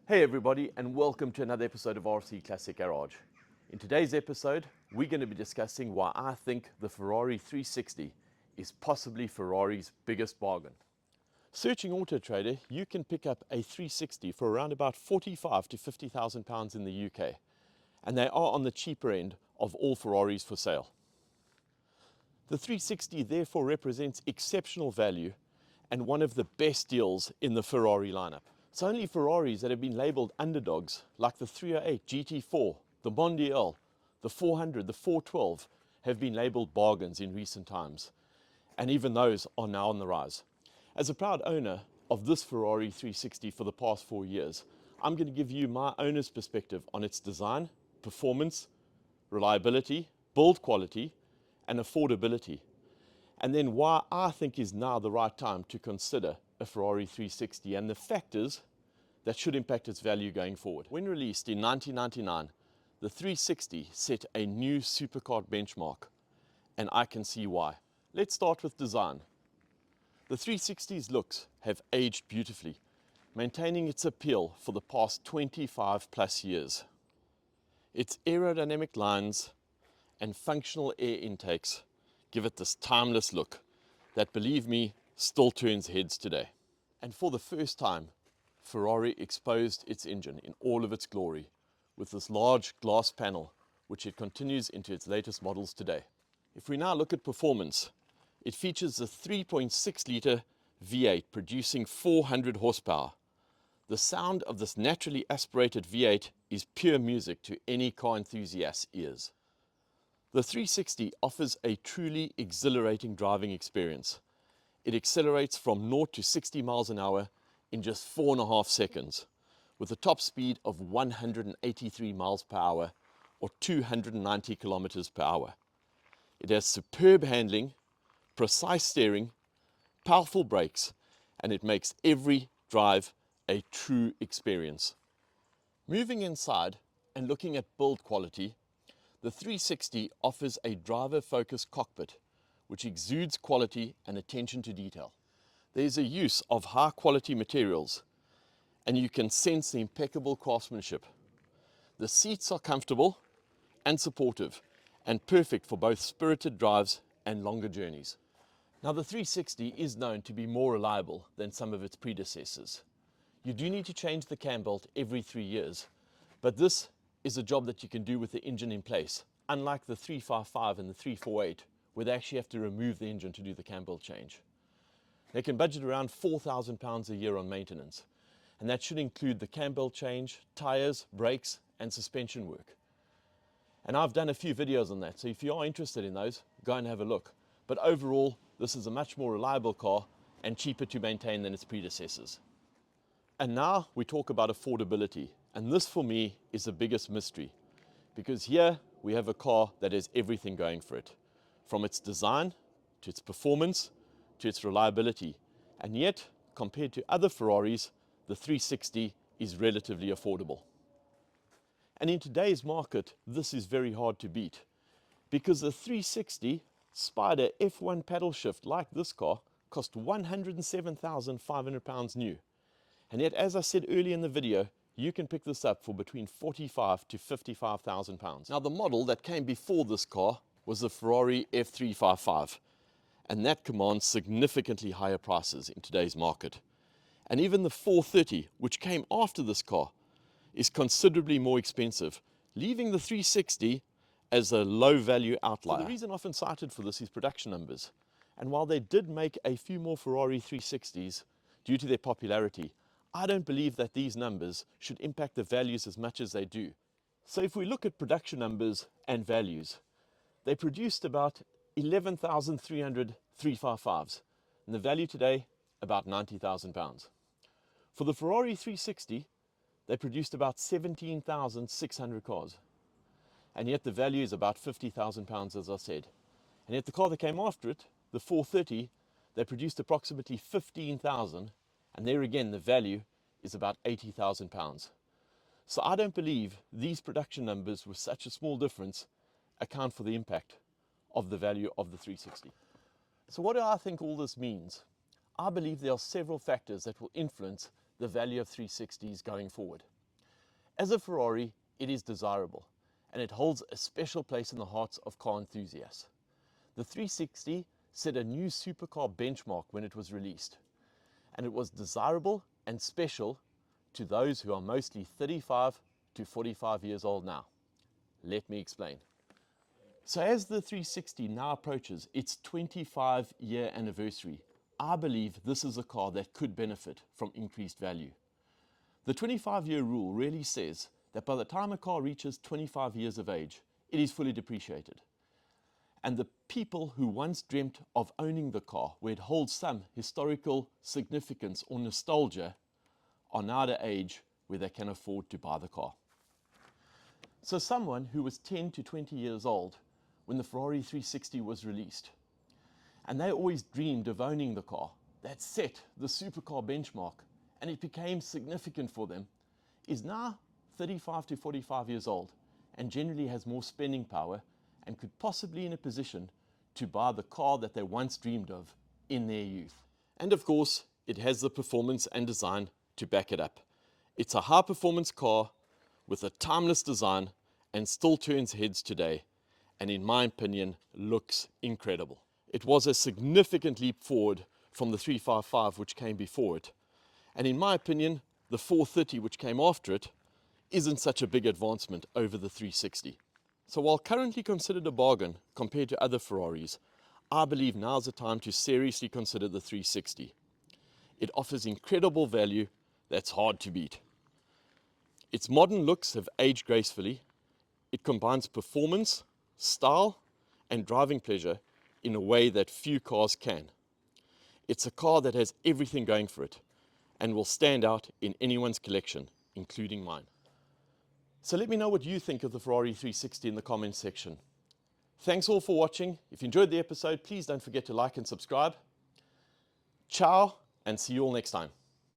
Hey everybody, and welcome to another episode of RC Classic Garage. In today's episode, we're going to be discussing why I think the Ferrari 360 is possibly Ferrari's biggest bargain. Searching Auto Trader, you can pick up a 360 for around about 45 to 50,000 pounds in the UK, and they are on the cheaper end of all Ferraris for sale. The 360 therefore represents exceptional value and one of the best deals in the Ferrari lineup. It's only Ferraris that have been labelled underdogs, like the 308 GT4, the Mondial, the 400, the 412, have been labelled bargains in recent times. And even those are now on the rise. As a proud owner of this Ferrari 360 for the past 4 years, I'm going to give you my owner's perspective on its design, performance, reliability, build quality, and affordability. And then why I think is now the right time to consider a Ferrari 360 and the factors that should impact its value going forward. When released in 1999, the 360 set a new supercar benchmark, and I can see why. Let's start with design. The 360's looks have aged beautifully, maintaining its appeal for the past 25 plus years. Its aerodynamic lines and functional air intakes give it this timeless look that, believe me, still turns heads today. And for the first time, Ferrari exposed its engine in all of its glory with this large glass panel, which it continues into its latest models today. If we now look at performance, it features a 3.6 litre V8 producing 400 horsepower. The sound of this naturally aspirated V8 is pure music to any car enthusiast's ears. The 360 offers a truly exhilarating driving experience. It accelerates from 0 to 60 miles an hour in just 4.5 seconds, with a top speed of 183 miles per hour or 290 kilometers per hour. It has superb handling, precise steering, powerful brakes, and it makes every drive a true experience. Moving inside and looking at build quality, the 360 offers a driver-focused cockpit which exudes quality and attention to detail. There is a use of high-quality materials, and you can sense the impeccable craftsmanship. The seats are comfortable and supportive, and perfect for both spirited drives and longer journeys. Now, the 360 is known to be more reliable than some of its predecessors. You do need to change the cam belt every 3 years, but this is a job that you can do with the engine in place, unlike the 355 and the 348, where they actually have to remove the engine to do the cam belt change. They can budget around £4,000 a year on maintenance, and that should include the cam belt change, tyres, brakes, and suspension work. And I've done a few videos on that, so if you are interested in those, go and have a look. But overall, this is a much more reliable car and cheaper to maintain than its predecessors. And now we talk about affordability, and this for me is the biggest mystery, because here we have a car that has everything going for it, from its design to its performance to its reliability, and yet compared to other Ferraris, the 360 is relatively affordable. And in today's market, this is very hard to beat, because the 360 Spider F1 paddle shift like this car cost £107,500 new. And yet, as I said earlier in the video, you can pick this up for between £45,000 to £55,000. Now, the model that came before this car was the Ferrari F355, and that commands significantly higher prices in today's market. And even the 430, which came after this car, is considerably more expensive, leaving the 360 as a low-value outlier. So the reason often cited for this is production numbers. And while they did make a few more Ferrari 360s due to their popularity, I don't believe that these numbers should impact the values as much as they do. So if we look at production numbers and values, they produced about 11,300 355s, and the value today, about £90,000. For the Ferrari 360, they produced about 17,600 cars, and yet the value is about £50,000, as I said. And yet the car that came after it, the 430, they produced approximately 15,000, and there again the value is about £80,000. So I don't believe these production numbers with such a small difference account for the impact of the value of the 360. So what do I think all this means? I believe there are several factors that will influence the value of 360s going forward. As a Ferrari, it is desirable, and it holds a special place in the hearts of car enthusiasts. The 360 set a new supercar benchmark when it was released, and it was desirable and special to those who are mostly 35 to 45 years old now. Let me explain. So as the 360 now approaches its 25-year anniversary, I believe this is a car that could benefit from increased value. The 25-year rule really says that by the time a car reaches 25 years of age, it is fully depreciated. And the people who once dreamt of owning the car, where it holds some historical significance or nostalgia, are now at an age where they can afford to buy the car. So someone who was 10 to 20 years old when the Ferrari 360 was released, and they always dreamed of owning the car that set the supercar benchmark, and it became significant for them, is now 35 to 45 years old and generally has more spending power and could possibly in a position to buy the car that they once dreamed of in their youth. And of course, it has the performance and design to back it up. It's a high performance car with a timeless design and still turns heads today, and in my opinion, looks incredible. It was a significant leap forward from the 355 which came before it, and in my opinion, the 430 which came after it isn't such a big advancement over the 360. So while currently considered a bargain compared to other Ferraris, I believe now's the time to seriously consider the 360. It offers incredible value that's hard to beat. Its modern looks have aged gracefully. It combines performance, style, and driving pleasure in a way that few cars can. It's a car that has everything going for it and will stand out in anyone's collection, including mine. So let me know what you think of the Ferrari 360 in the comments section. Thanks all for watching. If you enjoyed the episode, please don't forget to like and subscribe. Ciao, and see you all next time.